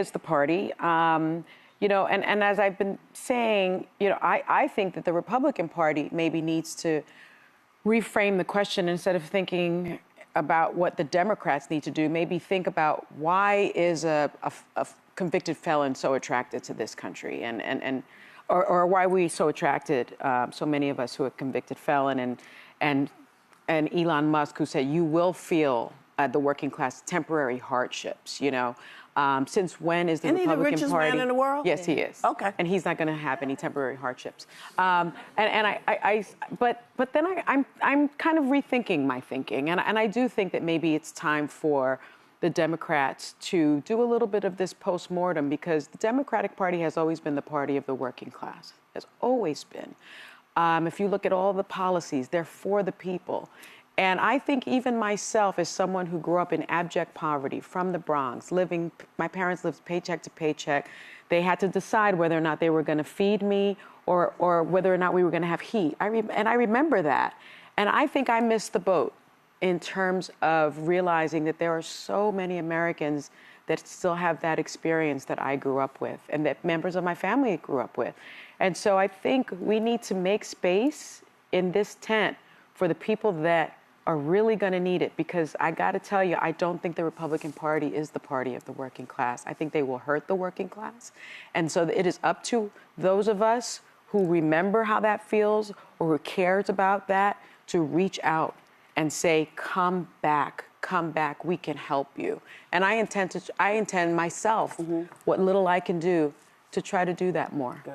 is the party. You know, and as I've been saying, you know, I think that the Republican Party maybe needs to reframe the question instead of thinking about what the Democrats need to do. Maybe think about why is a convicted felon so attracted to this country, or why are we so attracted, so many of us who are convicted felon, and Elon Musk, who said you will feel the working class temporary hardships, you know. Since when is the Republican Party? Isn't he the richest man in the world? Yes, he is. Okay. And he's not going to have any temporary hardships. But then I'm kind of rethinking my thinking, and I do think that maybe it's time for the Democrats to do a little bit of this postmortem, because the Democratic Party has always been the party of the working class. Has always been. If you look at all the policies, they're for the people. And I think even myself, as someone who grew up in abject poverty from the Bronx, my parents lived paycheck to paycheck. They had to decide whether or not they were going to feed me or whether or not we were going to have heat. And I remember that. And I think I missed the boat in terms of realizing that there are so many Americans that still have that experience that I grew up with and that members of my family grew up with. And so I think we need to make space in this tent for the people that are really going to need it, because I got to tell you, I don't think the Republican Party is the party of the working class. I think they will hurt the working class. And so it is up to those of us who remember how that feels or who cares about that to reach out and say, come back, we can help you. And I intend myself, what little I can do, to try to do that more. Good.